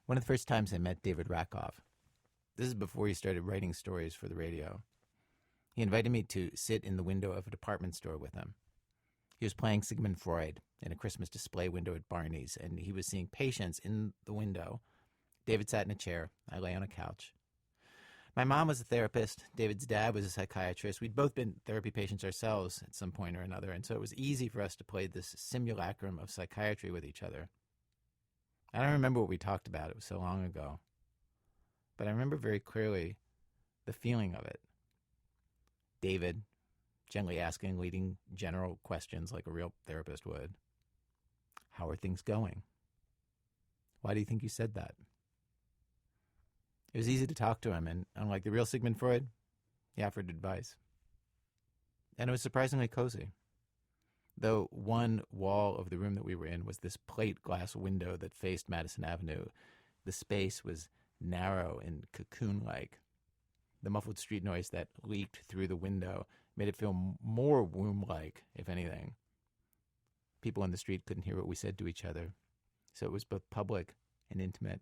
One of the first times I met David Rakoff, this is before he started writing stories for the radio. He invited me to sit in the window of a department store with him. He was playing Sigmund Freud in a Christmas display window at Barney's, and he was seeing patients in the window. David sat in a chair. I lay on a couch. My mom was a therapist. David's dad was a psychiatrist. We'd both been therapy patients ourselves at some point or another, and so it was easy for us to play this simulacrum of psychiatry with each other. I don't remember what we talked about. It was so long ago. But I remember very clearly the feeling of it. David, gently asking leading general questions like a real therapist would. How are things going? Why do you think you said that? It was easy to talk to him, and unlike the real Sigmund Freud, he offered advice. And it was surprisingly cozy. Though one wall of the room that we were in was this plate glass window that faced Madison Avenue, the space was narrow and cocoon-like. The muffled street noise that leaked through the window made it feel more womb-like, if anything. People in the street couldn't hear what we said to each other, so it was both public and intimate.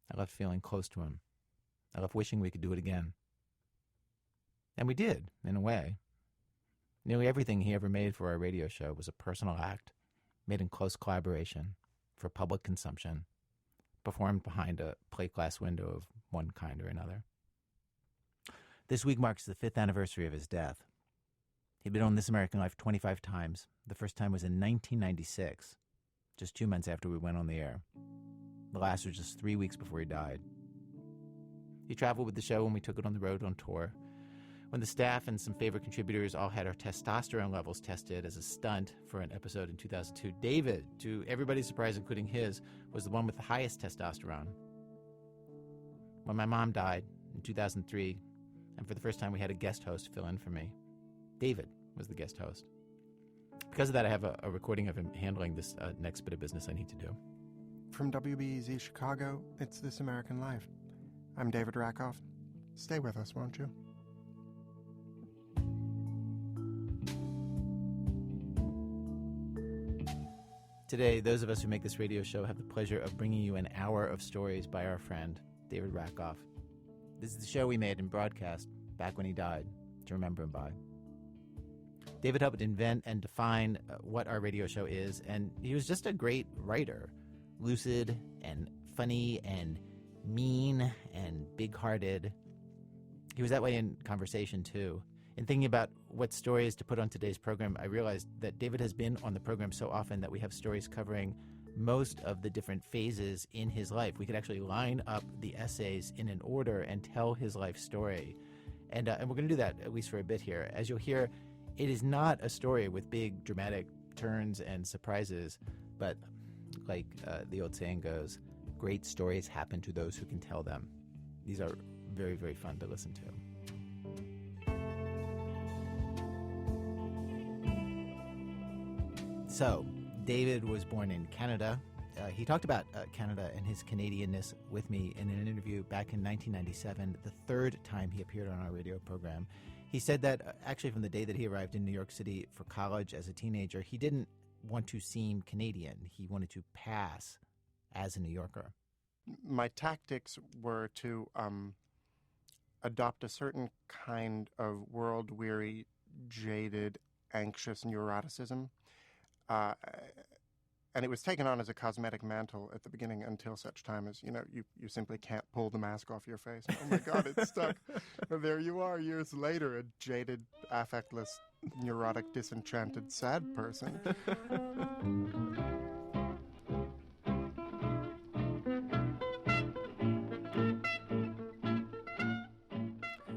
I left feeling close to him. I left wishing we could do it again. And we did, in a way. Nearly everything he ever made for our radio show was a personal act, made in close collaboration, for public consumption, performed behind a plate glass window of one kind or another. This week marks the 5th anniversary of his death. He'd been on This American Life 25 times. The first time was in 1996, just 2 months after we went on the air. The last was just 3 weeks before he died. He traveled with the show when we took it on the road on tour. When the staff and some favorite contributors all had our testosterone levels tested as a stunt for an episode in 2002, David, to everybody's surprise, including his, was the one with the highest testosterone. When my mom died in 2003, and for the first time we had a guest host fill in for me, David was the guest host. Because of that, I have a recording of him handling this next bit of business I need to do. From WBEZ Chicago, it's This American Life. I'm David Rakoff. Stay with us, won't you? Today, those of us who make this radio show have the pleasure of bringing you an hour of stories by our friend, David Rakoff. This is the show we made and broadcast back when he died, to remember him by. David helped invent and define what our radio show is, and he was just a great writer, lucid and funny and mean and big-hearted. He was that way in conversation, too. In thinking about what stories to put on today's program, I realized that David has been on the program so often that we have stories covering most of the different phases in his life. We could actually line up the essays in an order and tell his life story. And we're going to do that, at least for a bit here. As you'll hear, it is not a story with big dramatic turns and surprises, but like the old saying goes, great stories happen to those who can tell them. These are very, very fun to listen to. So, David was born in Canada. He talked about Canada and his Canadianness with me in an interview back in 1997, the third time he appeared on our radio program. He said that actually from the day that he arrived in New York City for college as a teenager, he didn't want to seem Canadian. He wanted to pass as a New Yorker. My tactics were to adopt a certain kind of world-weary, jaded, anxious neuroticism. And it was taken on as a cosmetic mantle at the beginning until such time as, you simply can't pull the mask off your face. Oh, my God, it's stuck. And there you are years later, a jaded, affectless, neurotic, disenchanted, sad person.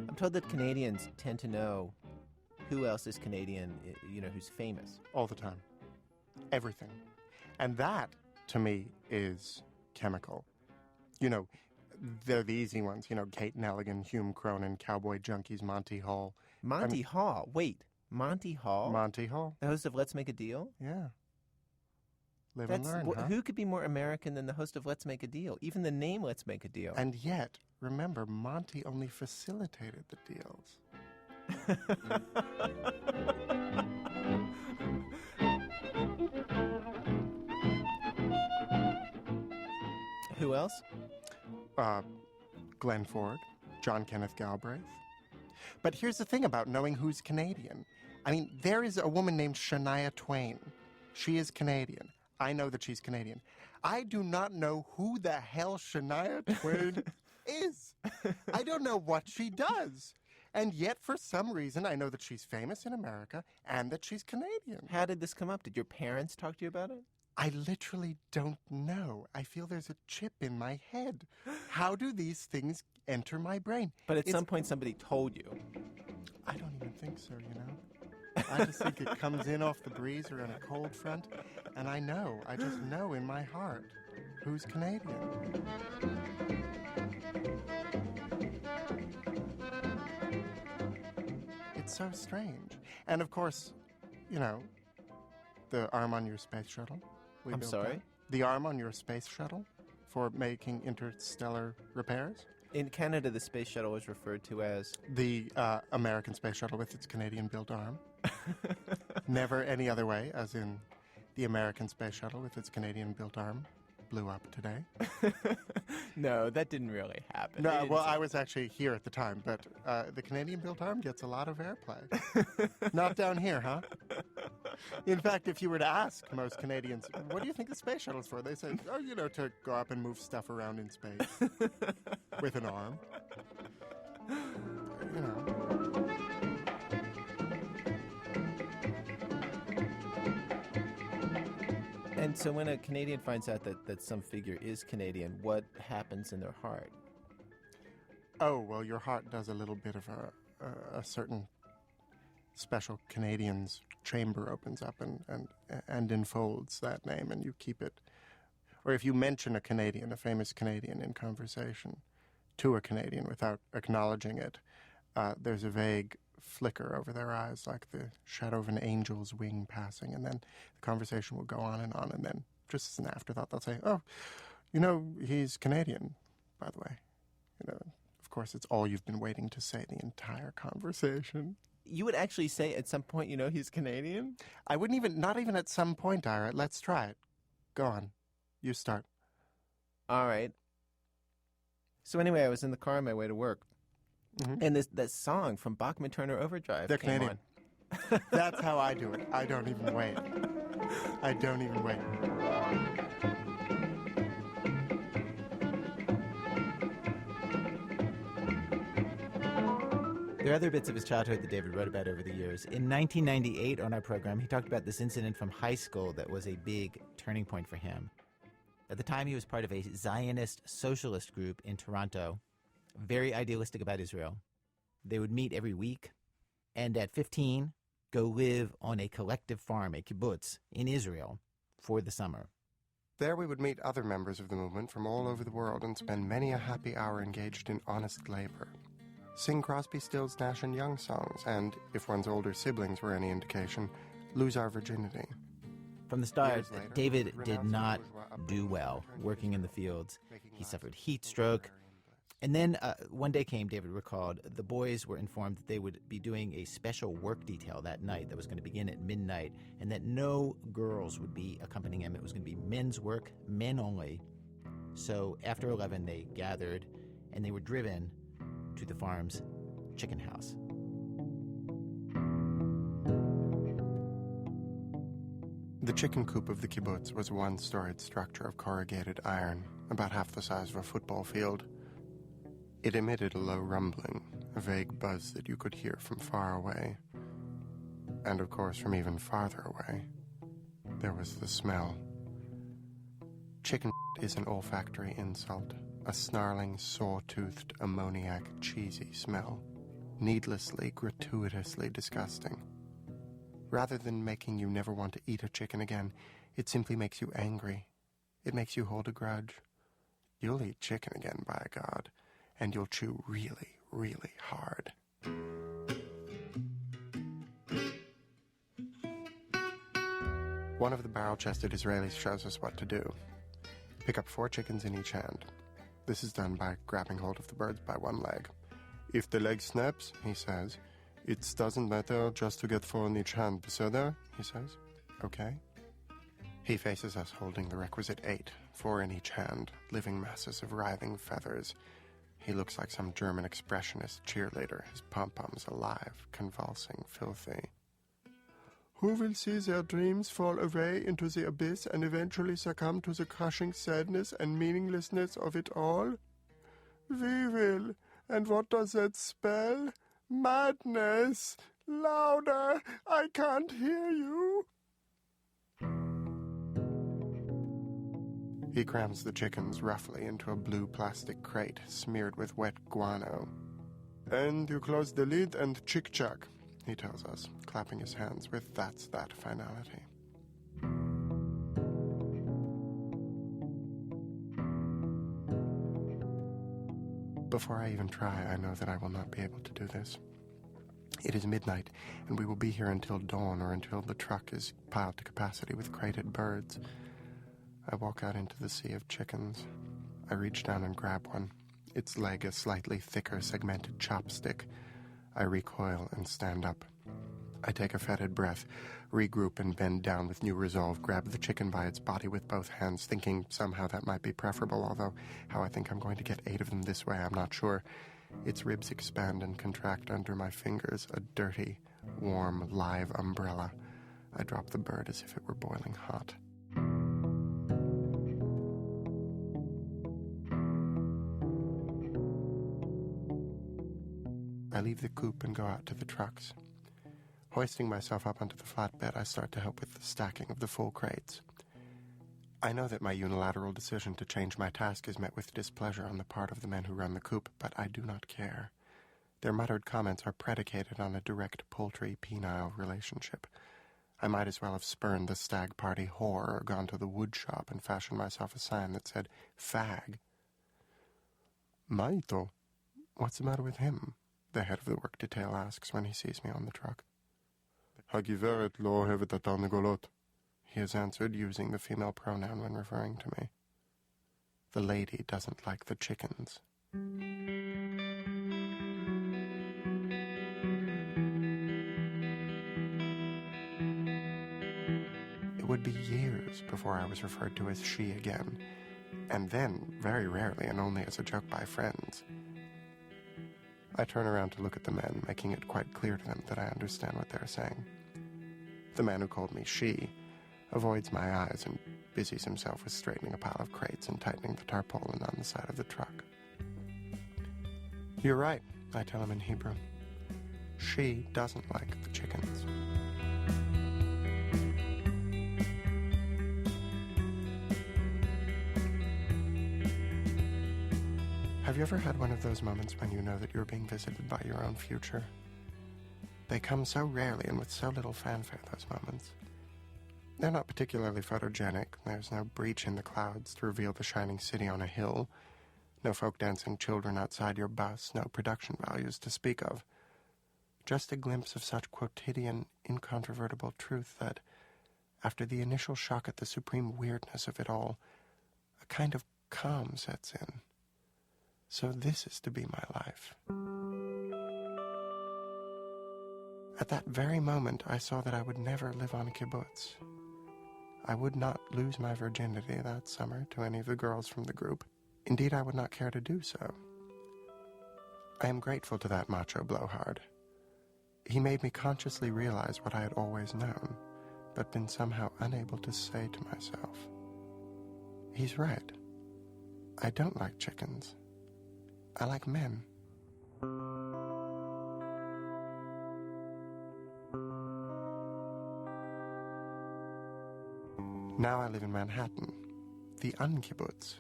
I'm told that Canadians tend to know who else is Canadian, who's famous. All the time. Everything. And that, to me, is chemical. They're the easy ones. Kate Nelligan, Hume Cronin, Cowboy Junkies, Monty Hall. Monty Hall? Wait, Monty Hall? Monty Hall. The host of Let's Make a Deal? Yeah. Live and learn, huh? Who could be more American than the host of Let's Make a Deal? Even the name Let's Make a Deal. And yet, remember, Monty only facilitated the deals. Who else? Glenn Ford, John Kenneth Galbraith. But here's the thing about knowing who's Canadian. I mean, there is a woman named Shania Twain. She is Canadian. I know that she's Canadian. I do not know who the hell Shania Twain is. I don't know what she does. And yet, for some reason, I know that she's famous in America and that she's Canadian. How did this come up? Did your parents talk to you about it? I literally don't know. I feel there's a chip in my head. How do these things enter my brain? But at some point somebody told you. I don't even think so, you know? I just think it comes in off the breeze or on a cold front, and I just know in my heart who's Canadian. It's so strange. And of course, you know, the arm on your space shuttle. I'm sorry? That. The arm on your space shuttle for making interstellar repairs. In Canada, the space shuttle is referred to as... The American space shuttle with its Canadian-built arm. Never any other way, as in the American space shuttle with its Canadian-built arm blew up today. No, that didn't really happen. No, well, I was actually here at the time, but the Canadian-built arm gets a lot of airplay. Not down here, huh? In fact, if you were to ask most Canadians, what do you think the space shuttle is for? They say, oh, you know, to go up and move stuff around in space with an arm. You know. And so when a Canadian finds out that some figure is Canadian, what happens in their heart? Oh, well, your heart does a little bit of a certain special Canadian's chamber opens up and enfolds that name, and you keep it. Or if you mention a Canadian, a famous Canadian in conversation to a Canadian without acknowledging it, there's a vague flicker over their eyes like the shadow of an angel's wing passing, and then the conversation will go on, and then just as an afterthought they'll say, oh, you know, he's Canadian, by the way. You know, of course, it's all you've been waiting to say the entire conversation. You would actually say at some point, you know, he's Canadian? I wouldn't even, not even at some point, Ira. Let's try it. Go on. You start. All right. So anyway, I was in the car on my way to work. Mm-hmm. And that song from Bachman Turner Overdrive They're came Canadian. on. That's how I do it. I don't even wait. I don't even wait. There are other bits of his childhood that David wrote about over the years. In 1998 on our program, he talked about this incident from high school that was a big turning point for him. At the time, he was part of a Zionist socialist group in Toronto, very idealistic about Israel. They would meet every week, and at 15, go live on a collective farm, a kibbutz, in Israel for the summer. There we would meet other members of the movement from all over the world and spend many a happy hour engaged in honest labor. Sing Crosby, Stills, Nash & Young songs, and, if one's older siblings were any indication, lose our virginity. From the start, David did not do well working in the fields. He suffered heat stroke. And then one day came, David recalled, the boys were informed that they would be doing a special work detail that night that was going to begin at midnight, and that no girls would be accompanying him. It was going to be men's work, men only. So after 11, they gathered, and they were driven to the farm's chicken house. The chicken coop of the kibbutz was a one-storied structure of corrugated iron, about half the size of a football field. It emitted a low rumbling, a vague buzz that you could hear from far away. And of course, from even farther away, there was the smell. Chicken is an olfactory insult, a snarling, saw-toothed, ammoniac, cheesy smell, needlessly, gratuitously disgusting. Rather than making you never want to eat a chicken again, it simply makes you angry. It makes you hold a grudge. You'll eat chicken again, by God, and you'll chew really, really hard. One of the barrel-chested Israelis shows us what to do. Pick up 4 chickens in each hand. This is done by grabbing hold of the birds by one leg. If the leg snaps, he says, it doesn't matter just to get 4 in each hand. Beseder, he says. Okay. He faces us holding the requisite 8, 4 in each hand, living masses of writhing feathers. He looks like some German expressionist cheerleader, his pom-poms alive, convulsing, filthy. Who will see their dreams fall away into the abyss and eventually succumb to the crushing sadness and meaninglessness of it all? We will. And what does that spell? Madness! Louder! I can't hear you! He crams the chickens roughly into a blue plastic crate smeared with wet guano. And you close the lid and chick-chack, he tells us, clapping his hands with that's that finality. Before I even try, I know that I will not be able to do this. It is midnight, and we will be here until dawn or until the truck is piled to capacity with crated birds. I walk out into the sea of chickens. I reach down and grab one, its leg a slightly thicker, segmented chopstick. I recoil and stand up. I take a fetid breath, regroup and bend down with new resolve, grab the chicken by its body with both hands, thinking somehow that might be preferable, although how I think I'm going to get 8 of them this way, I'm not sure. Its ribs expand and contract under my fingers, a dirty, warm, live umbrella. I drop the bird as if it were boiling hot. I leave the coop and go out to the trucks. Hoisting myself up onto the flatbed, I start to help with the stacking of the full crates. I know that my unilateral decision to change my task is met with displeasure on the part of the men who run the coop, but I do not care. Their muttered comments are predicated on a direct poultry-penile relationship. I might as well have spurned the stag party whore or gone to the wood shop and fashioned myself a sign that said, fag. Maito, what's the matter with him? The head of the work detail asks when he sees me on the truck. Hagiveret lo hevet atarnegolot, he has answered, using the female pronoun when referring to me. The lady doesn't like the chickens. It would be years before I was referred to as she again, and then, very rarely and only as a joke by friends. I turn around to look at the men, making it quite clear to them that I understand what they're saying. The man who called me she avoids my eyes and busies himself with straightening a pile of crates and tightening the tarpaulin on the side of the truck. You're right, I tell him in Hebrew. She doesn't like the chickens. Have you ever had one of those moments when you know that you're being visited by your own future? They come so rarely and with so little fanfare, those moments. They're not particularly photogenic. There's no breach in the clouds to reveal the shining city on a hill. No folk dancing children outside your bus. No production values to speak of. Just a glimpse of such quotidian, incontrovertible truth that, after the initial shock at the supreme weirdness of it all, a kind of calm sets in. So this is to be my life. At that very moment, I saw that I would never live on a kibbutz. I would not lose my virginity that summer to any of the girls from the group. Indeed, I would not care to do so. I am grateful to that macho blowhard. He made me consciously realize what I had always known, but been somehow unable to say to myself. He's right. I don't like chickens. I like men. Now I live in Manhattan, the unkibbutz,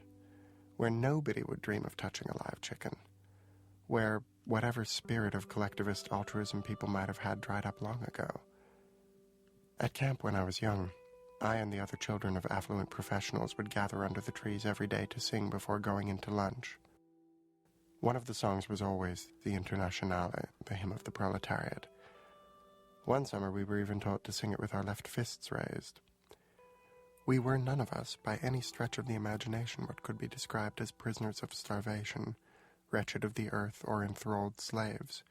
where nobody would dream of touching a live chicken, where whatever spirit of collectivist altruism people might have had dried up long ago. At camp when I was young, I and the other children of affluent professionals would gather under the trees every day to sing before going into lunch. One of the songs was always the Internationale, the hymn of the proletariat. One summer we were even taught to sing it with our left fists raised. We were none of us, by any stretch of the imagination, what could be described as prisoners of starvation, wretched of the earth, or enthralled slaves.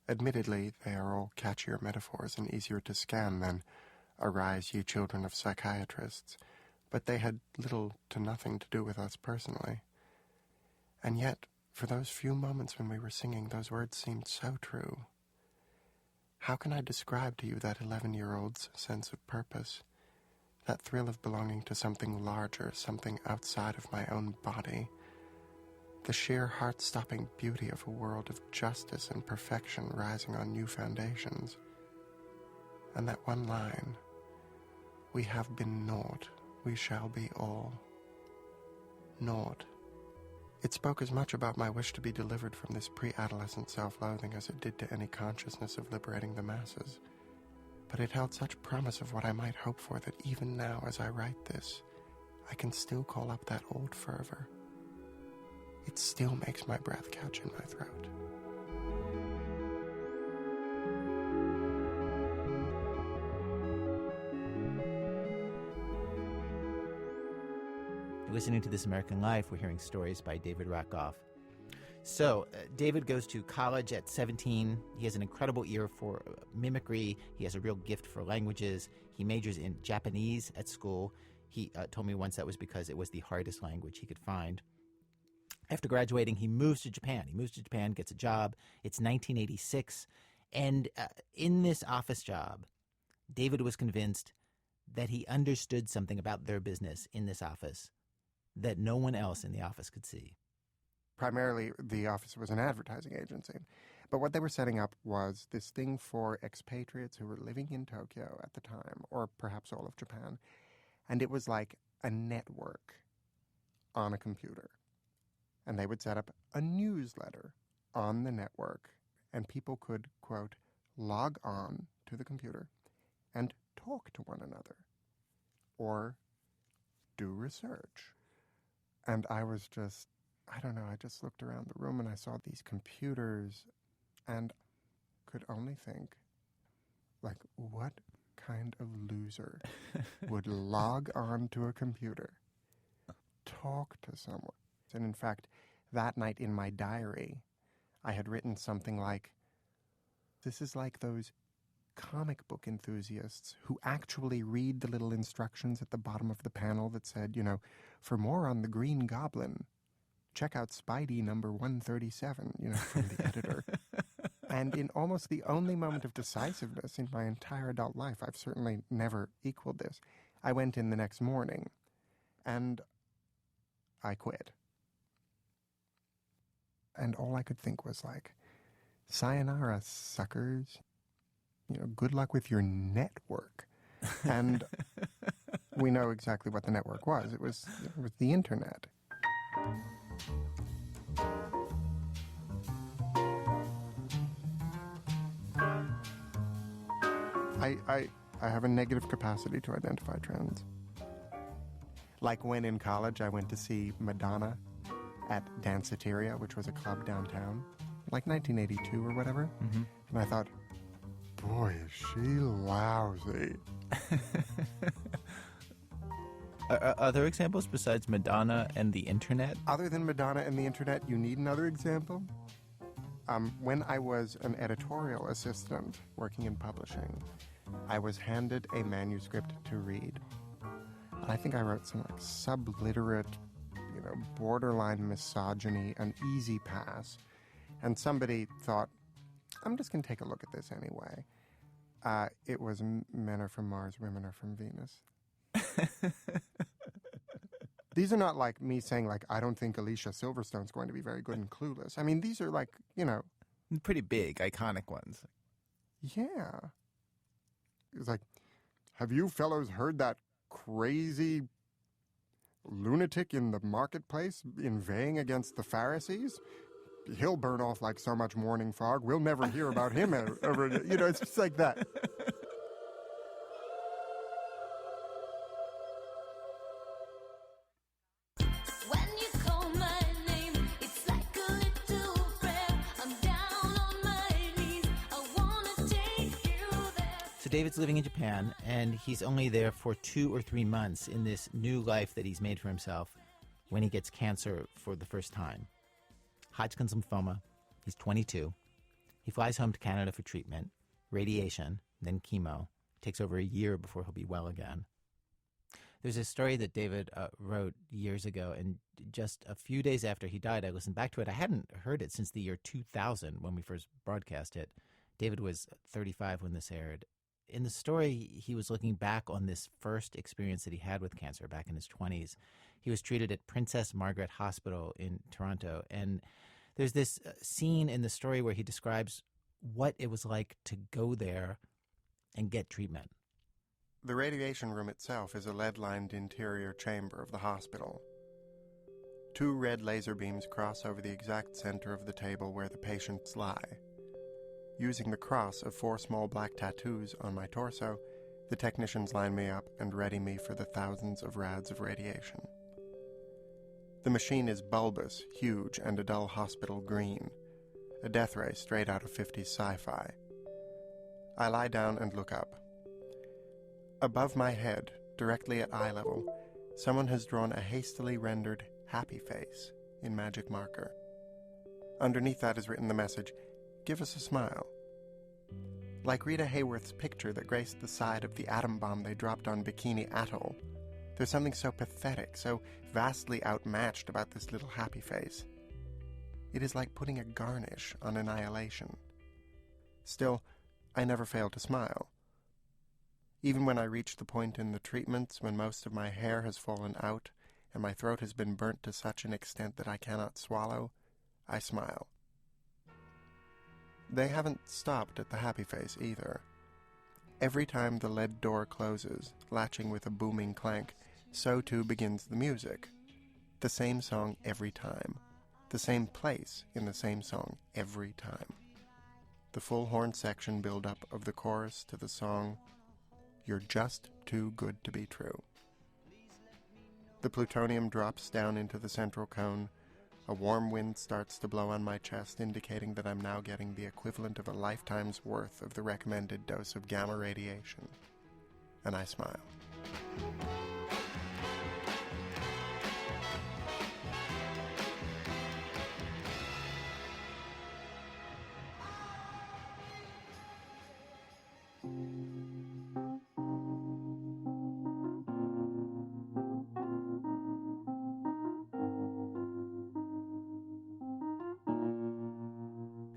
Admittedly, they are all catchier metaphors and easier to scan than Arise, ye children of psychiatrists, but they had little to nothing to do with us personally. And yet, for those few moments when we were singing, those words seemed so true. How can I describe to you that 11-year-old's sense of purpose, that thrill of belonging to something larger, something outside of my own body, the sheer heart-stopping beauty of a world of justice and perfection rising on new foundations? And that one line, we have been naught, we shall be all. Naught. It spoke as much about my wish to be delivered from this pre-adolescent self-loathing as it did to any consciousness of liberating the masses. But it held such promise of what I might hope for that even now, as I write this, I can still call up that old fervor. It still makes my breath catch in my throat. Listening to This American Life, we're hearing stories by David Rakoff. So, David goes to college at 17. He has an incredible ear for mimicry. He has a real gift for languages. He majors in Japanese at school. He told me once that was because it was the hardest language he could find. After graduating, he moves to Japan. Gets a job. It's 1986. And in this office job, David was convinced that he understood something about their business in this office that no one else in the office could see. Primarily, the office was an advertising agency. But what they were setting up was this thing for expatriates who were living in Tokyo at the time, or perhaps all of Japan. And it was like a network on a computer. And they would set up a newsletter on the network, and people could, quote, log on to the computer and talk to one another or do research. And I was just, I don't know, I just looked around the room and I saw these computers and could only think, like, what kind of loser would log on to a computer, talk to someone? And in fact, that night in my diary, I had written something like, this is like those comic book enthusiasts who actually read the little instructions at the bottom of the panel that said, you know, for more on the Green Goblin, check out Spidey number 137, you know, from the editor. And in almost the only moment of decisiveness in my entire adult life, I've certainly never equaled this, I went in the next morning and I quit. And all I could think was like, sayonara, suckers. You know, good luck with your network. And we know exactly what the network was. It was the internet. I have a negative capacity to identify trends. Like when in college I went to see Madonna at Danceteria, which was a club downtown, like 1982 or whatever. Mm-hmm. And I thought, boy, is she lousy. Are there examples besides Madonna and the internet? Other than Madonna and the internet, you need another example? When I was an editorial assistant working in publishing, I was handed a manuscript to read. And I think I wrote some like subliterate, you know, borderline misogyny, an easy pass. And somebody thought, I'm just going to take a look at this anyway. It was Men Are From Mars, Women Are From Venus. These are not like me saying, like, I don't think Alicia Silverstone's going to be very good in Clueless. I mean, these are like, you know... pretty big, iconic ones. Yeah. It was like, have you fellows heard that crazy lunatic in the marketplace inveighing against the Pharisees? He'll burn off like so much morning fog. We'll never hear about him ever. You know, it's just like that. When you call my name, it's like a little prayer. I'm down on my knees. I wanna take you there. So David's living in Japan, and he's only there for 2 or 3 months in this new life that he's made for himself when he gets cancer for the first time. Hodgkin's lymphoma. He's 22. He flies home to Canada for treatment, radiation, then chemo, takes over a year before he'll be well again. There's a story that David wrote years ago, and just a few days after he died, I listened back to it. I hadn't heard it since the year 2000 when we first broadcast it. David was 35 when this aired. In the story, he was looking back on this first experience that he had with cancer back in his 20s. He was treated at Princess Margaret Hospital in Toronto, and there's this scene in the story where he describes what it was like to go there and get treatment. The radiation room itself is a lead-lined interior chamber of the hospital. 2 red laser beams cross over the exact center of the table where the patients lie. Using the cross of 4 small black tattoos on my torso, the technicians line me up and ready me for the thousands of rads of radiation. The machine is bulbous, huge, and a dull hospital green, a death ray straight out of 50s sci-fi. I lie down and look up. Above my head, directly at eye level, someone has drawn a hastily rendered happy face in magic marker. Underneath that is written the message, "Give us a smile." Like Rita Hayworth's picture that graced the side of the atom bomb they dropped on Bikini Atoll, there's something so pathetic, so vastly outmatched about this little happy face. It is like putting a garnish on annihilation. Still, I never fail to smile. Even when I reach the point in the treatments when most of my hair has fallen out and my throat has been burnt to such an extent that I cannot swallow, I smile. They haven't stopped at the happy face either. Every time the lead door closes, latching with a booming clank, so too begins the music. The same song every time. The same place in the same song every time. The full horn section build-up of the chorus to the song, "You're Just Too Good to Be True." The plutonium drops down into the central cone. A warm wind starts to blow on my chest, indicating that I'm now getting the equivalent of a lifetime's worth of the recommended dose of gamma radiation. And I smile.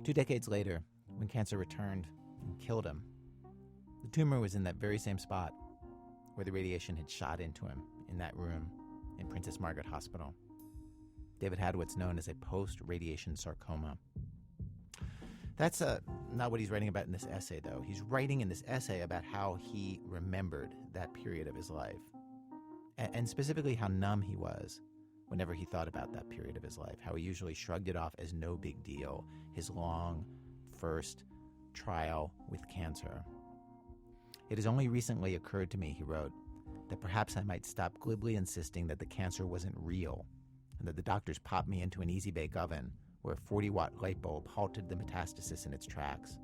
Two decades later, when cancer returned and killed him, the tumor was in that very same spot where the radiation had shot into him in that room in Princess Margaret Hospital. David had what's known as a post-radiation sarcoma. That's not what he's writing about in this essay, though. He's writing in this essay about how he remembered that period of his life, and specifically how numb he was whenever he thought about that period of his life, how he usually shrugged it off as no big deal, his long first trial with cancer. It has only recently occurred to me, he wrote, that perhaps I might stop glibly insisting that the cancer wasn't real and that the doctors popped me into an easy-bake oven where a 40-watt light bulb halted the metastasis in its tracks.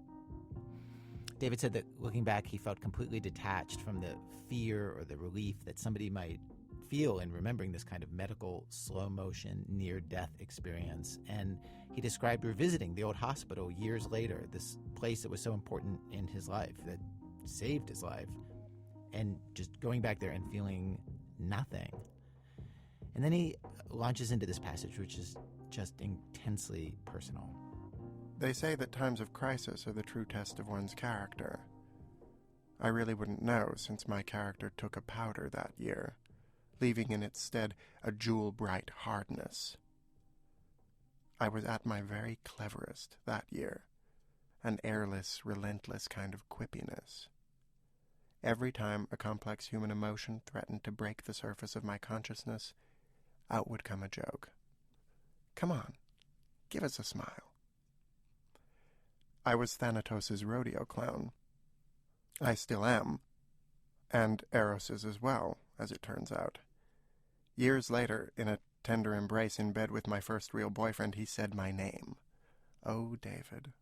David said that looking back, he felt completely detached from the fear or the relief that somebody might feel in remembering this kind of medical slow-motion near-death experience. And he described revisiting the old hospital years later, this place that was so important in his life, that saved his life, and just going back there and feeling nothing. And then he launches into this passage, which is just intensely personal. They say that times of crisis are the true test of one's character. I really wouldn't know, since my character took a powder that year, leaving in its stead a jewel-bright hardness. I was at my very cleverest that year, an airless, relentless kind of quippiness. Every time a complex human emotion threatened to break the surface of my consciousness, out would come a joke. Come on, give us a smile. I was Thanatos' rodeo clown. I still am, and Eros's as well, as it turns out. Years later, in a tender embrace in bed with my first real boyfriend, he said my name. Oh, David.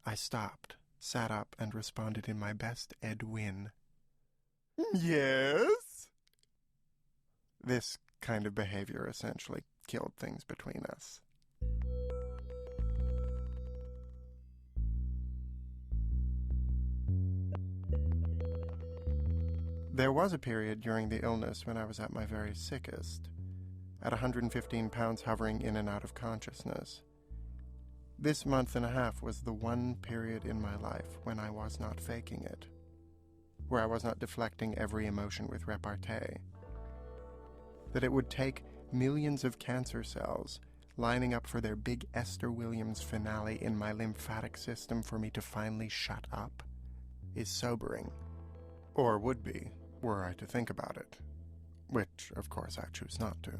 I stopped, sat up, and responded in my best Ed Wynn. Yes? This kind of behavior essentially killed things between us. There was a period during the illness when I was at my very sickest, at 115 pounds hovering in and out of consciousness. This month and a half was the one period in my life when I was not faking it, where I was not deflecting every emotion with repartee. That it would take millions of cancer cells lining up for their big Esther Williams finale in my lymphatic system for me to finally shut up is sobering. Or would be, were I to think about it. Which, of course, I choose not to.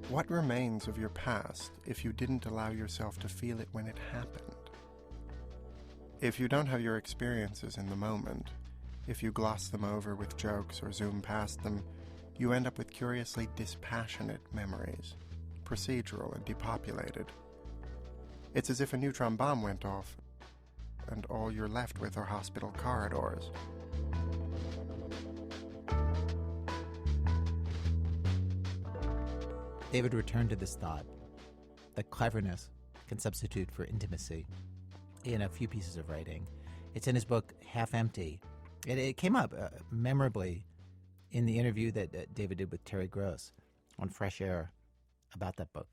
What remains of your past if you didn't allow yourself to feel it when it happened? If you don't have your experiences in the moment, if you gloss them over with jokes or zoom past them, you end up with curiously dispassionate memories, procedural and depopulated. It's as if a neutron bomb went off, and all you're left with are hospital corridors. David returned to this thought that cleverness can substitute for intimacy in a few pieces of writing. It's in his book, Half Empty. It came up memorably in the interview that David did with Terry Gross on Fresh Air about that book.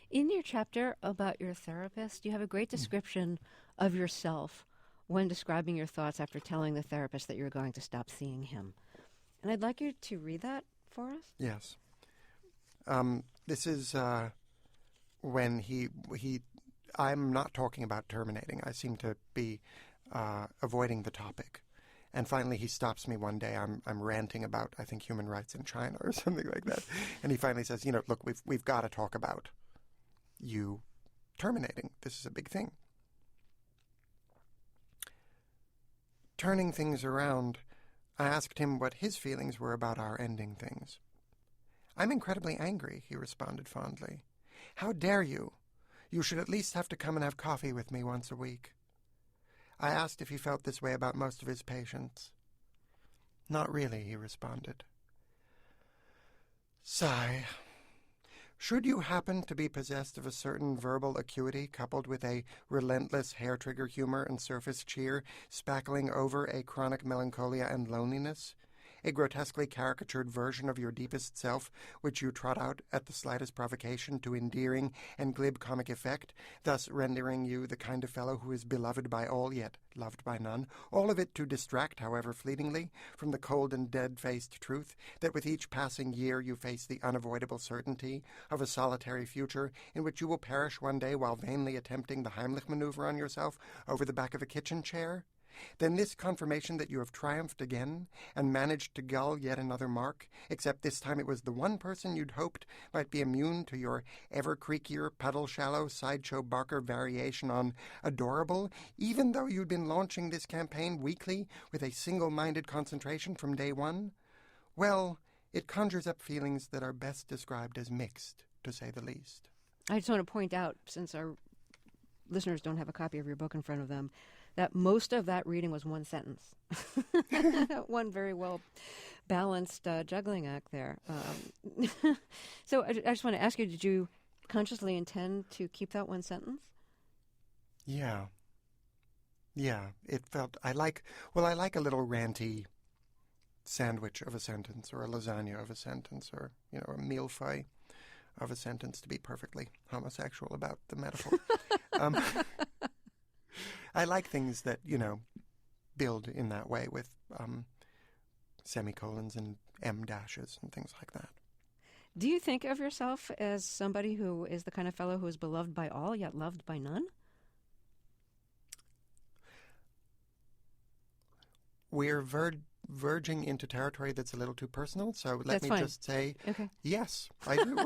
In your chapter about your therapist, you have a great description of yourself when describing your thoughts after telling the therapist that you're going to stop seeing him. And I'd like you to read that for us. Yes. This is when he I'm not talking about terminating. I seem to be avoiding the topic. And finally he stops me one day. I'm ranting about, I think, human rights in China or something like that. And he finally says, look, we've got to talk about you terminating. This is a big thing. Turning things around, I asked him what his feelings were about our ending things. "I'm incredibly angry," he responded fondly. "How dare you? You should at least have to come and have coffee with me once a week." I asked if he felt this way about most of his patients. "Not really," he responded. Sigh. "Should you happen to be possessed of a certain verbal acuity coupled with a relentless hair-trigger humor and surface cheer spackling over a chronic melancholia and loneliness, a grotesquely caricatured version of your deepest self which you trot out at the slightest provocation to endearing and glib comic effect, thus rendering you the kind of fellow who is beloved by all yet loved by none, all of it to distract, however fleetingly, from the cold and dead-faced truth that with each passing year you face the unavoidable certainty of a solitary future in which you will perish one day while vainly attempting the Heimlich maneuver on yourself over the back of a kitchen chair? Then this confirmation that you have triumphed again and managed to gull yet another mark, except this time it was the one person you'd hoped might be immune to your ever-creakier, puddle-shallow, sideshow Barker variation on adorable, even though you'd been launching this campaign weekly with a single-minded concentration from day one? Well, it conjures up feelings that are best described as mixed, to say the least." I just want to point out, since our listeners don't have a copy of your book in front of them, that most of that reading was one sentence. One very well balanced juggling act there. So I just want to ask you, did you consciously intend to keep that one sentence? Yeah, it felt, I like a little ranty sandwich of a sentence, or a lasagna of a sentence, or, a millefeuille of a sentence, to be perfectly homosexual about the metaphor. I like things that, build in that way with semicolons and M dashes and things like that. Do you think of yourself as somebody who is the kind of fellow who is beloved by all, yet loved by none? We're verging into territory that's a little too personal, so let That's me fine. just say, Okay. yes, I do.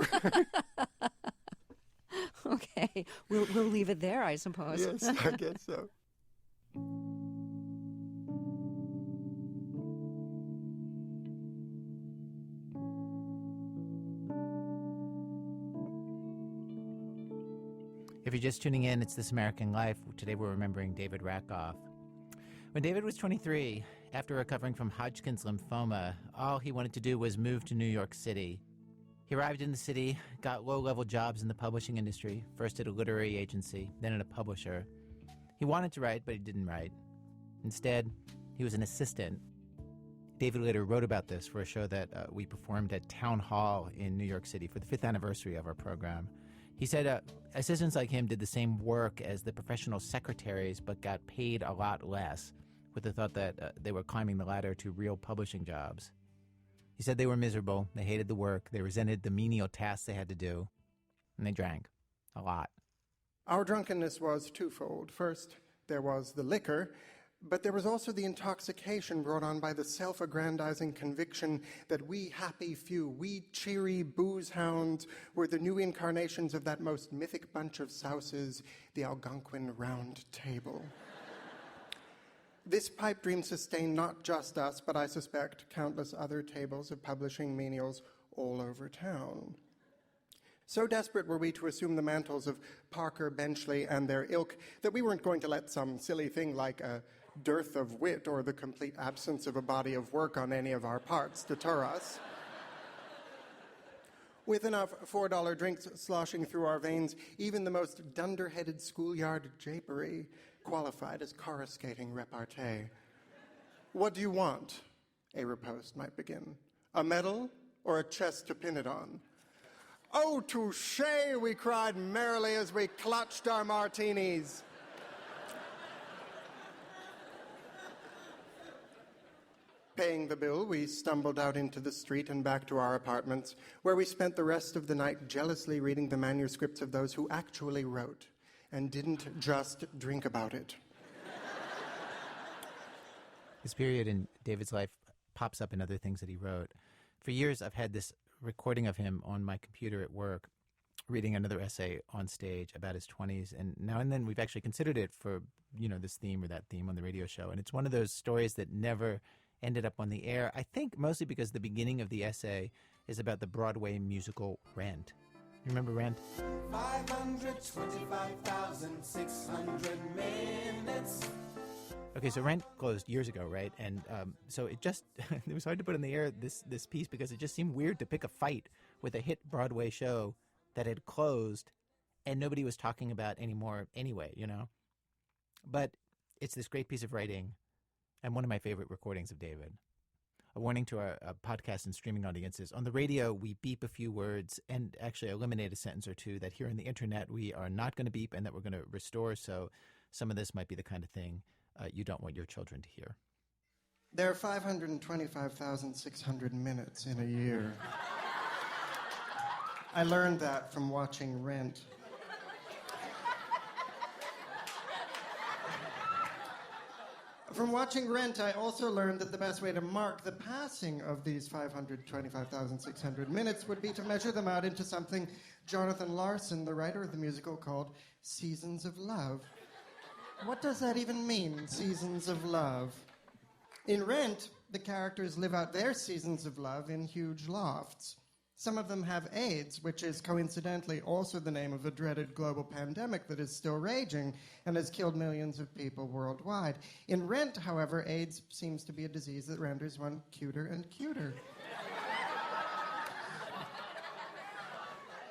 Okay. We'll leave it there, I suppose. Yes, I guess so. If you're just tuning in, it's This American Life. Today we're remembering David Rakoff. When David was 23, after recovering from Hodgkin's lymphoma, all he wanted to do was move to New York City. He arrived in the city, got low-level jobs in the publishing industry, first at a literary agency, then at a publisher. He wanted to write, but he didn't write. Instead, he was an assistant. David later wrote about this for a show that we performed at Town Hall in New York City for the 5th anniversary of our program. He said assistants like him did the same work as the professional secretaries, but got paid a lot less, with the thought that they were climbing the ladder to real publishing jobs. He said they were miserable, they hated the work, they resented the menial tasks they had to do, and they drank. A lot. Our drunkenness was twofold. First, there was the liquor, but there was also the intoxication brought on by the self-aggrandizing conviction that we happy few, we cheery booze hounds, were the new incarnations of that most mythic bunch of souses, the Algonquin Round Table. This pipe dream sustained not just us, but I suspect countless other tables of publishing menials all over town. So desperate were we to assume the mantles of Parker, Benchley, and their ilk that we weren't going to let some silly thing like a dearth of wit or the complete absence of a body of work on any of our parts deter us. With enough $4 drinks sloshing through our veins, even the most dunderheaded schoolyard japery qualified as coruscating repartee. What do you want? A riposte might begin. A medal or a chest to pin it on? Oh, touché, we cried merrily as we clutched our martinis. Paying the bill, we stumbled out into the street and back to our apartments, where we spent the rest of the night jealously reading the manuscripts of those who actually wrote and didn't just drink about it. This period in David's life pops up in other things that he wrote. For years, I've had this recording of him on my computer at work, reading another essay on stage about his 20s. And now and then we've actually considered it for, this theme or that theme on the radio show. And it's one of those stories that never ended up on the air, I think mostly because the beginning of the essay is about the Broadway musical Rent. You remember Rent? 525,600 minutes. Okay, so Rent closed years ago, right? And so it was hard to put in the air this piece because it just seemed weird to pick a fight with a hit Broadway show that had closed and nobody was talking about anymore anyway, But it's this great piece of writing and one of my favorite recordings of David. A warning to our podcast and streaming audiences. On the radio, we beep a few words and actually eliminate a sentence or two that here on the internet we are not going to beep and that we're going to restore. So some of this might be the kind of thing you don't want your children to hear. There are 525,600 minutes in a year. I learned that from watching Rent. From watching Rent, I also learned that the best way to mark the passing of these 525,600 minutes would be to measure them out into something Jonathan Larson, the writer of the musical, called Seasons of Love. What does that even mean, seasons of love? In Rent, the characters live out their seasons of love in huge lofts. Some of them have AIDS, which is coincidentally also the name of a dreaded global pandemic that is still raging and has killed millions of people worldwide. In Rent, however, AIDS seems to be a disease that renders one cuter and cuter.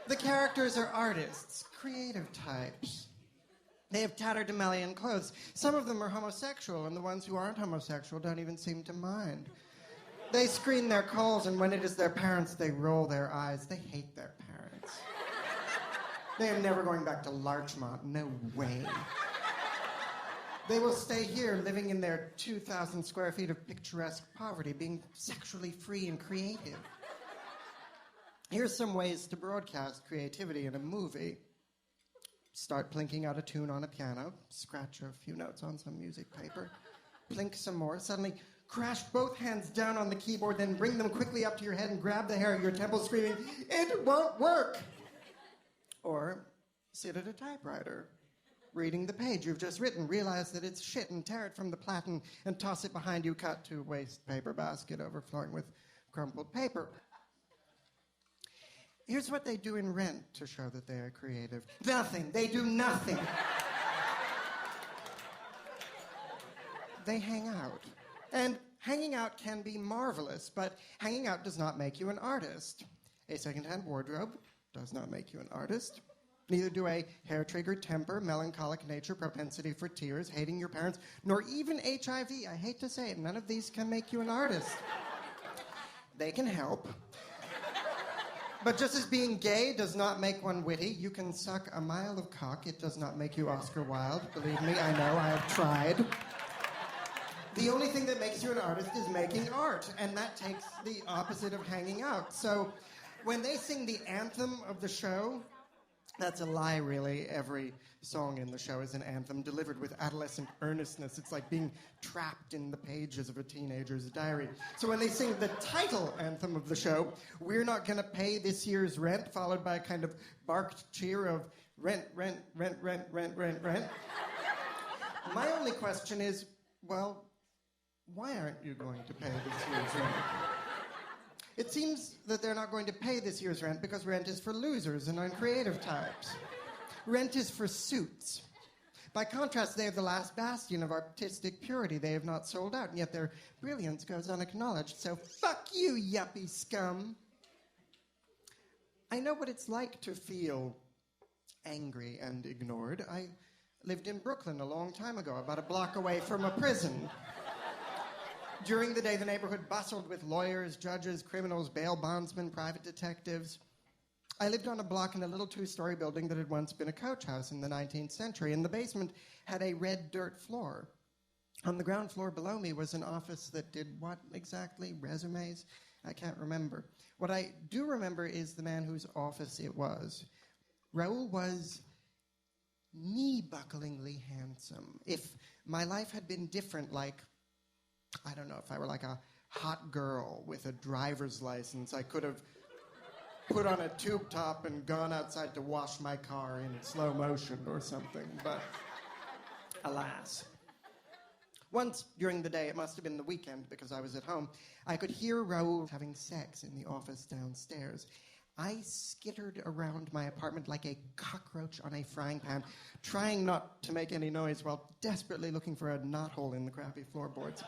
The characters are artists, creative types. They have tatterdemalion clothes. Some of them are homosexual, and the ones who aren't homosexual don't even seem to mind. They screen their calls, and when it is their parents, they roll their eyes. They hate their parents. They are never going back to Larchmont. No way. They will stay here, living in their 2,000 square feet of picturesque poverty, being sexually free and creative. Here's some ways to broadcast creativity in a movie. Start plinking out a tune on a piano, scratch a few notes on some music paper, plink some more, suddenly crash both hands down on the keyboard, then bring them quickly up to your head and grab the hair of your temple, screaming, "It won't work!" Or sit at a typewriter, reading the page you've just written, realize that it's shit and tear it from the platen and toss it behind you, cut to waste paper basket overflowing with crumpled paper. Here's what they do in Rent to show that they are creative. Nothing. They do nothing. They hang out. And hanging out can be marvelous, but hanging out does not make you an artist. A second-hand wardrobe does not make you an artist. Neither do a hair-trigger temper, melancholic nature, propensity for tears, hating your parents, nor even HIV. I hate to say it, none of these can make you an artist. They can help. But just as being gay does not make one witty, you can suck a mile of cock. It does not make you Oscar Wilde. Believe me, I know, I have tried. The only thing that makes you an artist is making art, and that takes the opposite of hanging out. So when they sing the anthem of the show, that's a lie, really. Every song in the show is an anthem delivered with adolescent earnestness. It's like being trapped in the pages of a teenager's diary. So when they sing the title anthem of the show, "We're not going to pay this year's rent," followed by a kind of barked cheer of rent, rent, rent, rent, rent, rent, rent. My only question is, well, why aren't you going to pay this year's rent? It seems that they're not going to pay this year's rent because rent is for losers and uncreative types. Rent is for suits. By contrast, they are the last bastion of artistic purity. They have not sold out, and yet their brilliance goes unacknowledged. So fuck you, yuppie scum. I know what it's like to feel angry and ignored. I lived in Brooklyn a long time ago, about a block away from a prison. During the day, the neighborhood bustled with lawyers, judges, criminals, bail bondsmen, private detectives. I lived on a block in a little two-story building that had once been a coach house in the 19th century, and the basement had a red dirt floor. On the ground floor below me was an office that did what exactly? Resumes? I can't remember. What I do remember is the man whose office it was. Raoul was knee-bucklingly handsome. If my life had been different, like, I don't know, if I were like a hot girl with a driver's license, I could have put on a tube top and gone outside to wash my car in slow motion or something, but alas. Once during the day, it must have been the weekend because I was at home, I could hear Raoul having sex in the office downstairs. I skittered around my apartment like a cockroach on a frying pan, trying not to make any noise while desperately looking for a knothole in the crappy floorboards.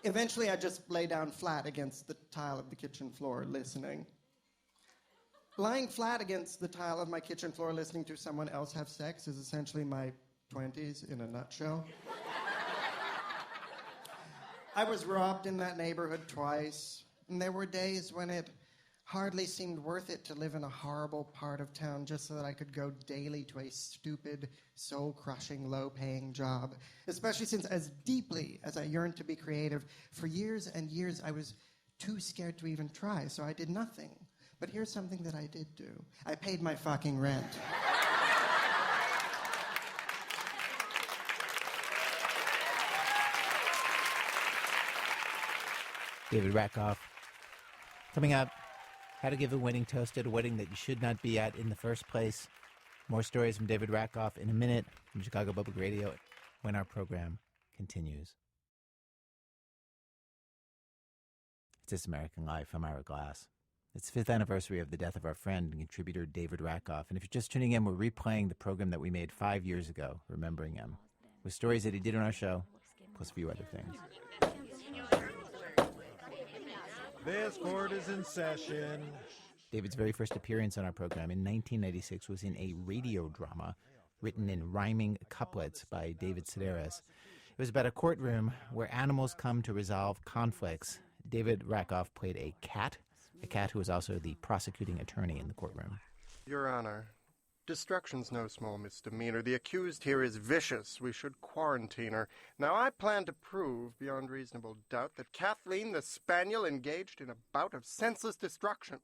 Eventually, I just lay down flat against the tile of the kitchen floor, listening. Lying flat against the tile of my kitchen floor, listening to someone else have sex is essentially my 20s in a nutshell. I was robbed in that neighborhood twice, and there were days when it hardly seemed worth it to live in a horrible part of town just so that I could go daily to a stupid, soul-crushing, low-paying job. Especially since, as deeply as I yearned to be creative, for years and years I was too scared to even try, so I did nothing. But here's something that I did do. I paid my fucking rent. David Rakoff. Coming up, how to give a winning toast at a wedding that you should not be at in the first place. More stories from David Rakoff in a minute from Chicago Public Radio when our program continues. It's This American Life. I'm Ira Glass. It's the 5th anniversary of the death of our friend and contributor David Rakoff. And if you're just tuning in, we're replaying the program that we made 5 years ago, remembering him, with stories that he did on our show, plus a few other things. This court is in session. David's very first appearance on our program in 1996 was in a radio drama written in rhyming couplets by David Sedaris. It was about a courtroom where animals come to resolve conflicts. David Rakoff played a cat who was also the prosecuting attorney in the courtroom. Your Honor, destruction's no small misdemeanor. The accused here is vicious. We should quarantine her. Now, I plan to prove, beyond reasonable doubt, that Kathleen the Spaniel engaged in a bout of senseless destruction.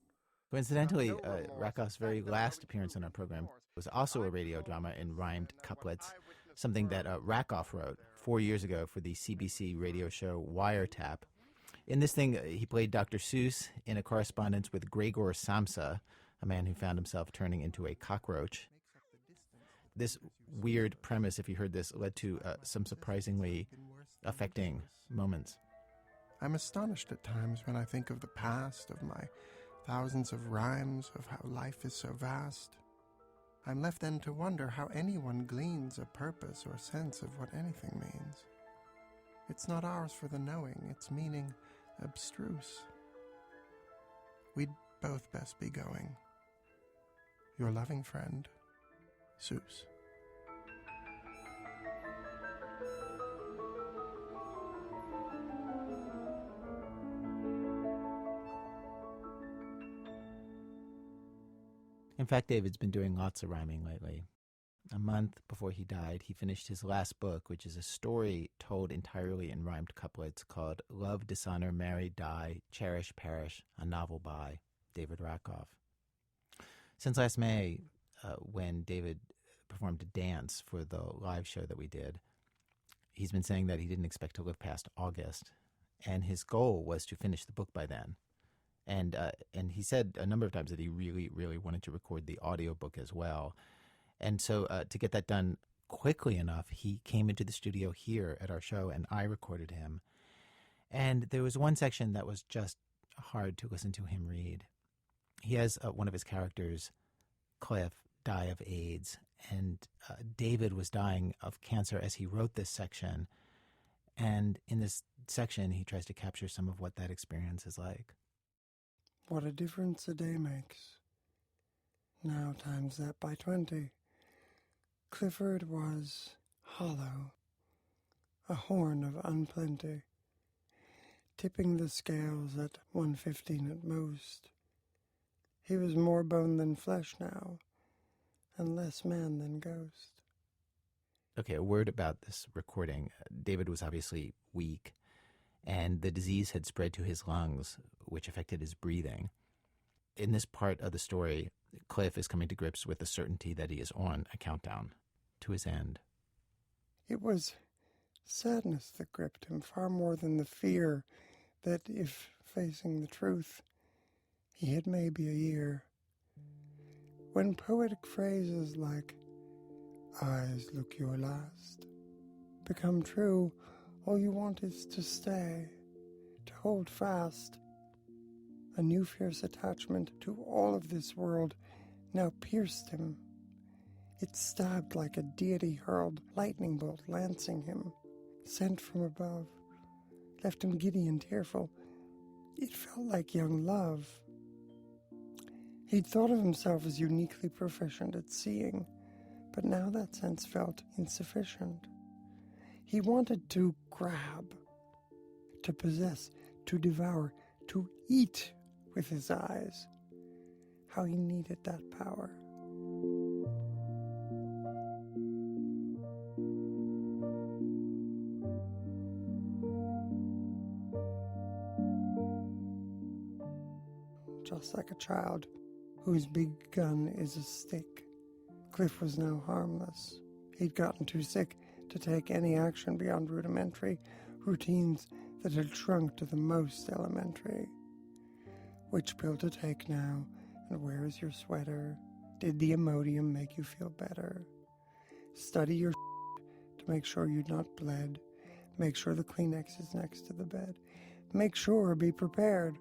Coincidentally, Rakoff's very last appearance on our program was also a radio drama in rhymed couplets, something that Rakoff wrote 4 years ago for the CBC radio show Wiretap. In this thing, he played Dr. Seuss in a correspondence with Gregor Samsa, a man who found himself turning into a cockroach. This weird premise, if you heard this, led to some surprisingly affecting moments. I'm astonished at times when I think of the past, of my thousands of rhymes, of how life is so vast. I'm left then to wonder how anyone gleans a purpose or sense of what anything means. It's not ours for the knowing, its meaning abstruse. We'd both best be going. Your loving friend, Seuss. In fact, David's been doing lots of rhyming lately. A month before he died, he finished his last book, which is a story told entirely in rhymed couplets called Love, Dishonor, Marry, Die, Cherish, Perish, a novel by David Rakoff. Since last May, when David performed a dance for the live show that we did, he's been saying that he didn't expect to live past August, and his goal was to finish the book by then. And he said a number of times that he really, really wanted to record the audiobook as well. And so to get that done quickly enough, he came into the studio here at our show, and I recorded him. And there was one section that was just hard to listen to him read. He has one of his characters, Cliff, die of AIDS, and David was dying of cancer as he wrote this section. And in this section, he tries to capture some of what that experience is like. What a difference a day makes. Now times that by 20. Clifford was hollow, a horn of unplenty, tipping the scales at 115 at most. He was more bone than flesh now, and less man than ghost. Okay, a word about this recording. David was obviously weak, and the disease had spread to his lungs, which affected his breathing. In this part of the story, Cliff is coming to grips with the certainty that he is on a countdown to his end. It was sadness that gripped him far more than the fear that if facing the truth, he had maybe a year. When poetic phrases like, eyes look your last, become true, all you want is to stay, to hold fast. A new fierce attachment to all of this world now pierced him. It stabbed like a deity hurled lightning bolt lancing him, sent from above, left him giddy and tearful. It felt like young love. He'd thought of himself as uniquely proficient at seeing, but now that sense felt insufficient. He wanted to grab, to possess, to devour, to eat with his eyes. How he needed that power. Just like a child whose big gun is a stick, Cliff was now harmless. He'd gotten too sick to take any action beyond rudimentary routines that had shrunk to the most elementary. Which pill to take now, and where is your sweater? Did the Imodium make you feel better? Study your to make sure you'd not bled. Make sure the Kleenex is next to the bed. Make sure, be prepared.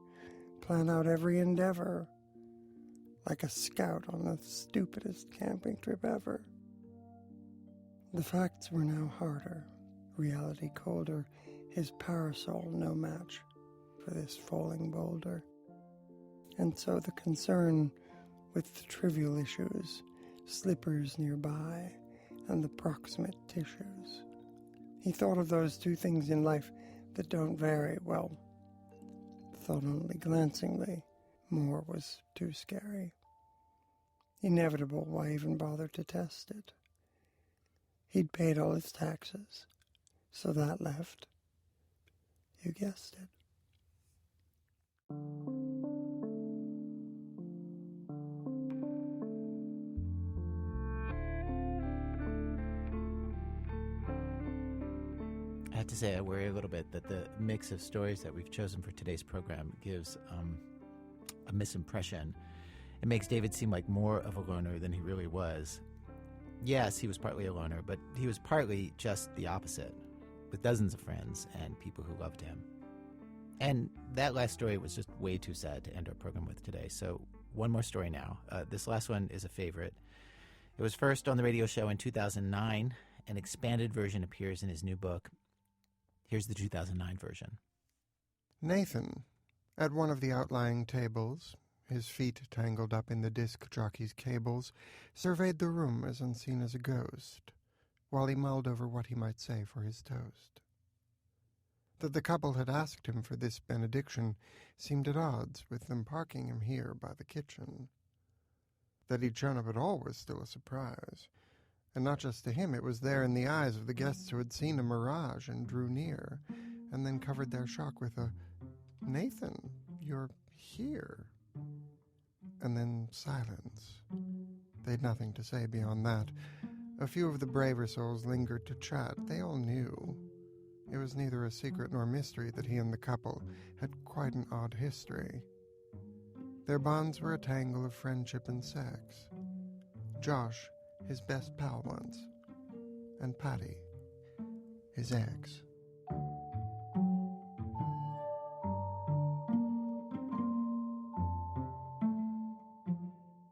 Plan out every endeavor. Like a scout on the stupidest camping trip ever. The facts were now harder, reality colder, his parasol no match for this falling boulder. And so the concern with the trivial issues, slippers nearby, and the proximate tissues. He thought of those two things in life that don't vary, well, thought only glancingly, more was too scary. Inevitable, why even bother to test it? He'd paid all his taxes, so that left, you guessed it. I have to say, I worry a little bit that the mix of stories that we've chosen for today's program gives a misimpression. It makes David seem like more of a loner than he really was. Yes, he was partly a loner, but he was partly just the opposite, with dozens of friends and people who loved him. And that last story was just way too sad to end our program with today. So one more story now. This last one is a favorite. It was first on the radio show in 2009. An expanded version appears in his new book. Here's the 2009 version. Nathan, at one of the outlying tables, his feet tangled up in the disc jockey's cables, surveyed the room as unseen as a ghost, while he mulled over what he might say for his toast. That the couple had asked him for this benediction seemed at odds with them parking him here by the kitchen. That he'd shown up at all was still a surprise, and not just to him, it was there in the eyes of the guests who had seen a mirage and drew near, and then covered their shock with a, "Nathan, you're here." And then silence. They'd nothing to say beyond that. A few of the braver souls lingered to chat. They all knew. It was neither a secret nor mystery that he and the couple had quite an odd history. Their bonds were a tangle of friendship and sex. Josh, his best pal once, and Patty, his ex.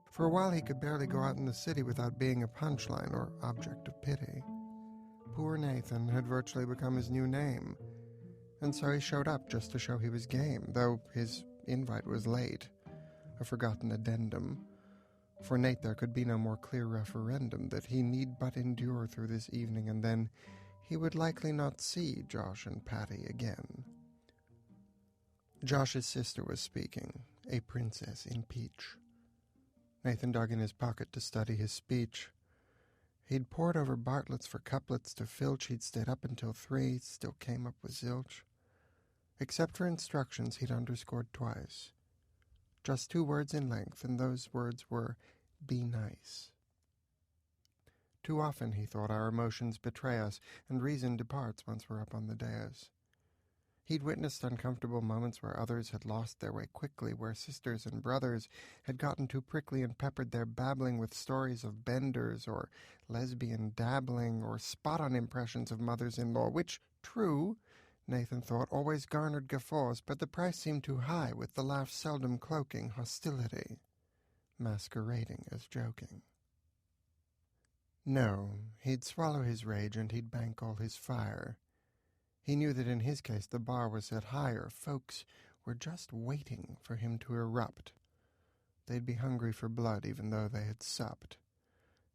For a while he could barely go out in the city without being a punchline or object of pity. Poor Nathan had virtually become his new name, and so he showed up just to show he was game, though his invite was late, a forgotten addendum. For Nate there could be no more clear referendum that he need but endure through this evening, and then he would likely not see Josh and Patty again. Josh's sister was speaking, a princess in peach. Nathan dug in his pocket to study his speech. He'd pored over Bartlett's for couplets to filch. He'd stayed up until 3, still came up with zilch. Except for instructions he'd underscored twice. Just 2 words in length, and those words were, "Be nice." Too often, he thought, our emotions betray us, and reason departs once we're up on the dais. He'd witnessed uncomfortable moments where others had lost their way quickly, where sisters and brothers had gotten too prickly and peppered their babbling with stories of benders or lesbian dabbling or spot-on impressions of mothers-in-law, which, true, Nathan thought, always garnered guffaws, but the price seemed too high, with the laugh seldom cloaking hostility, masquerading as joking. No, he'd swallow his rage and he'd bank all his fire. He knew that in his case the bar was set higher. Folks were just waiting for him to erupt. They'd be hungry for blood even though they had supped.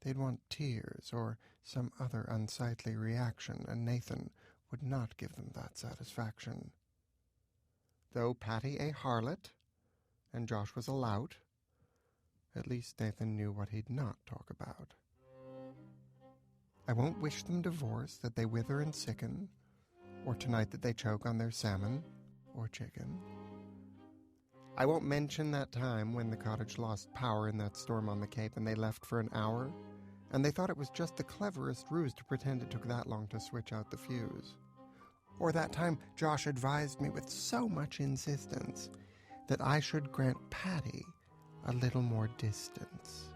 They'd want tears or some other unsightly reaction, and Nathan would not give them that satisfaction. Though Patty a harlot, and Josh was a lout, at least Nathan knew what he'd not talk about. I won't wish them divorce, that they wither and sicken, or tonight that they choke on their salmon or chicken. I won't mention that time when the cottage lost power in that storm on the Cape and they left for an hour, and they thought it was just the cleverest ruse to pretend it took that long to switch out the fuse. Or that time Josh advised me with so much insistence that I should grant Patty a little more distance.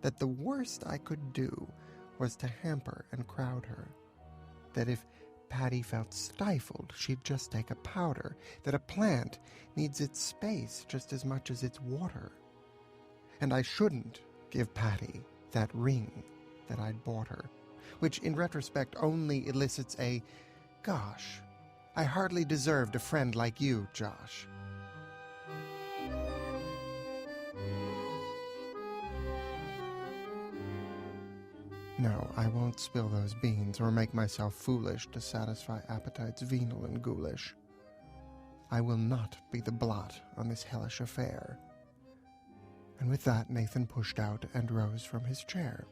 That the worst I could do was to hamper and crowd her. That if Patty felt stifled, she'd just take a powder. That a plant needs its space just as much as its water. And I shouldn't give Patty that ring that I'd bought her, which in retrospect only elicits a, "Gosh, I hardly deserved a friend like you, Josh." No, I won't spill those beans or make myself foolish to satisfy appetites venal and ghoulish. I will not be the blot on this hellish affair. And with that, Nathan pushed out and rose from his chair.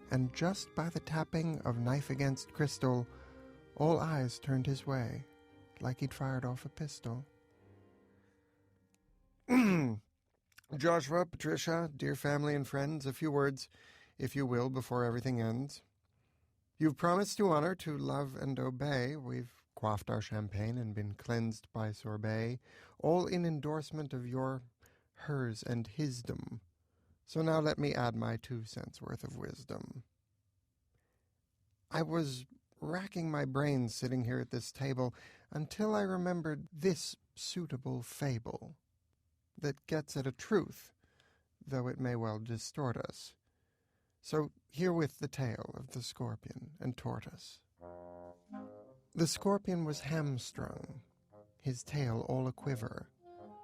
And just by the tapping of knife against crystal, all eyes turned his way, like he'd fired off a pistol. Joshua, Patricia, dear family and friends, a few words, if you will, before everything ends. You've promised to honor, to love, and obey. We've quaffed our champagne and been cleansed by sorbet, all in endorsement of your hers and hisdom. So now let me add my 2 cents worth of wisdom. I was racking my brains sitting here at this table until I remembered this suitable fable that gets at a truth, though it may well distort us. So herewith the tale of the scorpion and tortoise. The scorpion was hamstrung, his tail all a-quiver,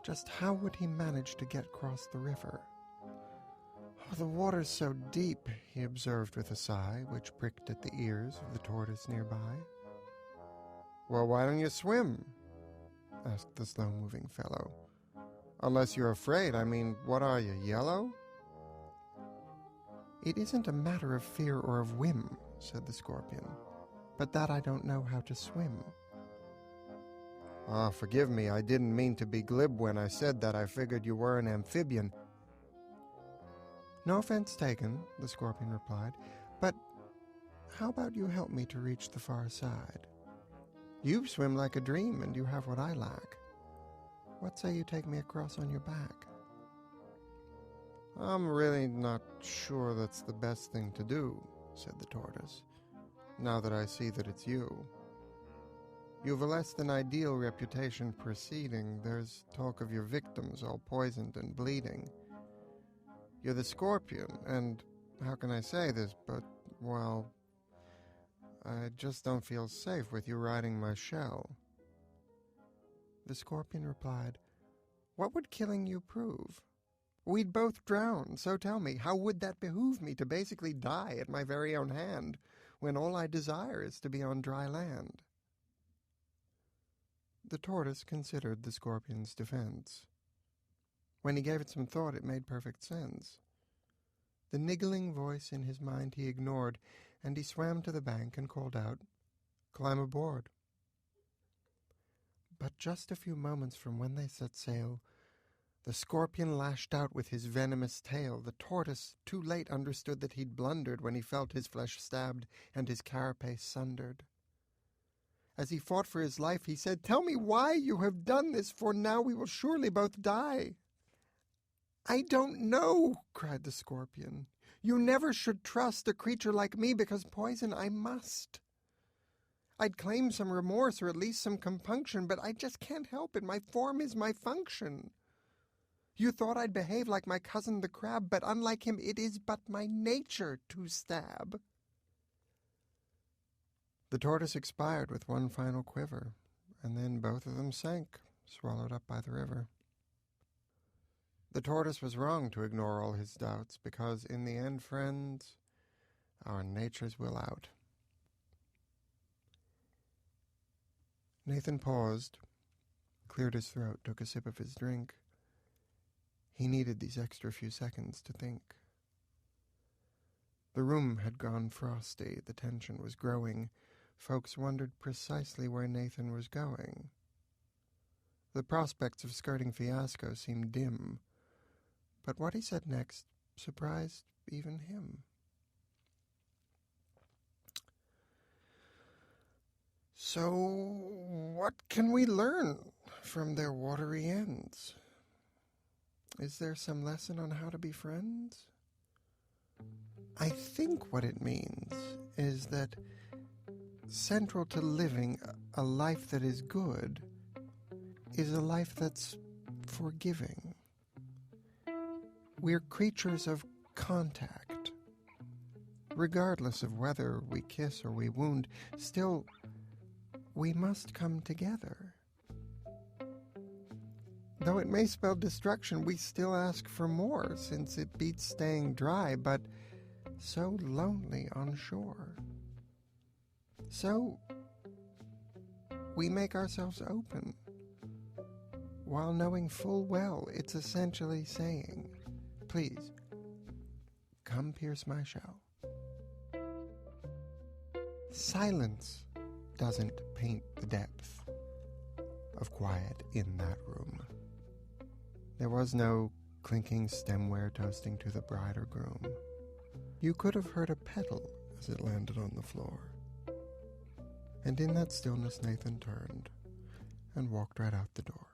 Just how would he manage to get across the river? Oh, the water's so deep, he observed with a sigh, which pricked at the ears of the tortoise nearby. Well, why don't you swim? Asked the slow-moving fellow. Unless you're afraid. I mean, what are you, yellow? It isn't a matter of fear or of whim, said the scorpion, but that I don't know how to swim. Ah, forgive me, I didn't mean to be glib when I said that. I figured you were an amphibian. No offense taken, the scorpion replied, but how about you help me to reach the far side? You swim like a dream, and you have what I lack. What say you take me across on your back? I'm really not sure that's the best thing to do, said the tortoise, now that I see that it's you. You've a less than ideal reputation proceeding. There's talk of your victims all poisoned and bleeding. You're the scorpion, and how can I say this, but, well, I just don't feel safe with you riding my shell. The scorpion replied, What would killing you prove? We'd both drown, so tell me, how would that behoove me to basically die at my very own hand, when all I desire is to be on dry land? The tortoise considered the scorpion's defense. When he gave it some thought, it made perfect sense. The niggling voice in his mind he ignored, and he swam to the bank and called out, Climb aboard. But just a few moments from when they set sail, the scorpion lashed out with his venomous tail. The tortoise, too late, understood that he'd blundered when he felt his flesh stabbed and his carapace sundered. As he fought for his life, he said, Tell me why you have done this, for now we will surely both die. I don't know, cried the scorpion. You never should trust a creature like me, because poison I must. I'd claim some remorse or at least some compunction, but I just can't help it. My form is my function. You thought I'd behave like my cousin the crab, but unlike him it is but my nature to stab. The tortoise expired with one final quiver, and then both of them sank, swallowed up by the river. The tortoise was wrong to ignore all his doubts, because in the end, friends, our natures will out. Nathan paused, cleared his throat, took a sip of his drink. He needed these extra few seconds to think. The room had gone frosty, the tension was growing. Folks wondered precisely where Nathan was going. The prospects of skirting fiasco seemed dim, but what he said next surprised even him. So, what can we learn from their watery ends? Is there some lesson on how to be friends? I think what it means is that central to living a life that is good is a life that's forgiving. We're creatures of contact. Regardless of whether we kiss or we wound, still, we must come together. Though it may spell destruction, we still ask for more, since it beats staying dry, but so lonely on shore. So, we make ourselves open, while knowing full well it's essentially saying, Please, come pierce my shell. Silence doesn't paint the depth of quiet in that room. There was no clinking stemware toasting to the bride or groom. You could have heard a petal as it landed on the floor. And in that stillness, Nathan turned and walked right out the door.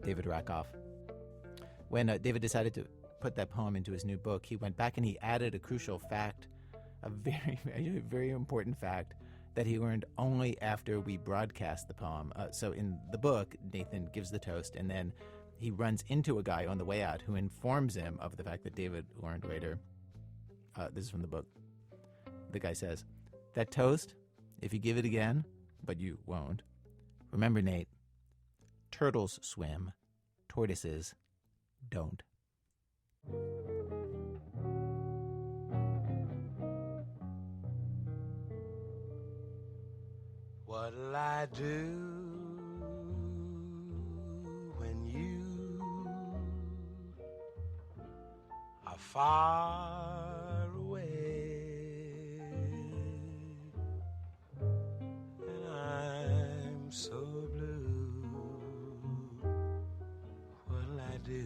David Rakoff. When David decided to put that poem into his new book, he went back and he added a crucial fact, a very, very, very important fact that he learned only after we broadcast the poem. So in the book, Nathan gives the toast, and then he runs into a guy on the way out who informs him of the fact that David learned later. This is from the book. The guy says, "That toast, if you give it again, but you won't. Remember, Nate, turtles swim, tortoises don't." What'll I do when you are far away and I'm so blue? What'll I do?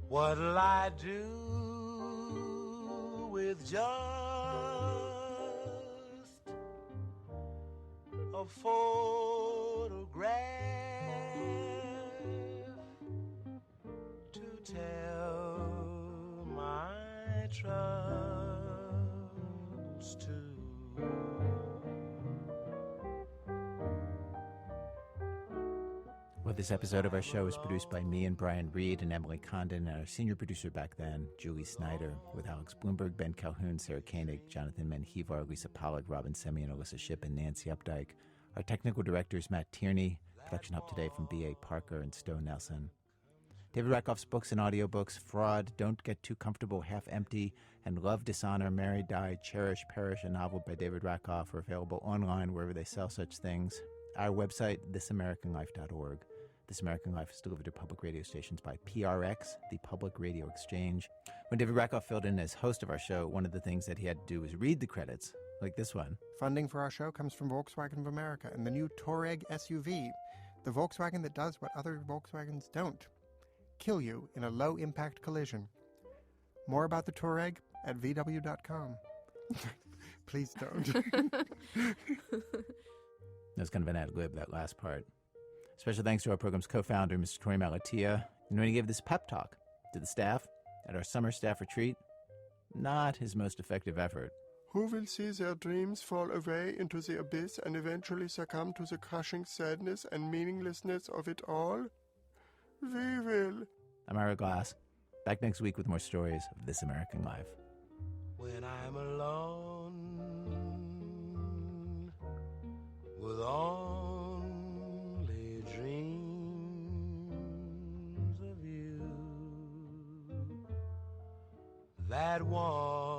What'll I do with just a photograph to tell my troubles to? Well, this episode of our show is produced by me and Brian Reed and Emily Condon, and our senior producer back then, Julie Snyder, with Alex Bloomberg, Ben Calhoun, Sarah Koenig, Jonathan Menjivar, Lisa Pollard, Robin Semyon, Alyssa Shipp, and Nancy Updike. Our technical director is Matt Tierney. Production help today from B.A. Parker and Stowe Nelson. David Rakoff's books and audiobooks, Fraud, Don't Get Too Comfortable, Half Empty, and Love, Dishonor, Marry, Die, Cherish, Perish, a novel by David Rakoff, are available online wherever they sell such things. Our website, thisamericanlife.org. This American Life is delivered to public radio stations by PRX, the Public Radio Exchange. When David Rakoff filled in as host of our show, one of the things that he had to do was read the credits, like this one. Funding for our show comes from Volkswagen of America and the new Touareg SUV, the Volkswagen that does what other Volkswagens don't: kill you in a low-impact collision. More about the Touareg at VW.com. Please don't. That's kind of an ad-lib, that last part. Special thanks to our program's co-founder, Mr. Tori Malatia. And when he gave this pep talk to the staff at our summer staff retreat, not his most effective effort. Who will see their dreams fall away into the abyss and eventually succumb to the crushing sadness and meaninglessness of it all? We will. I'm Ira Glass. Back next week with more stories of This American Life. When I'm alone with only dreams of you, that one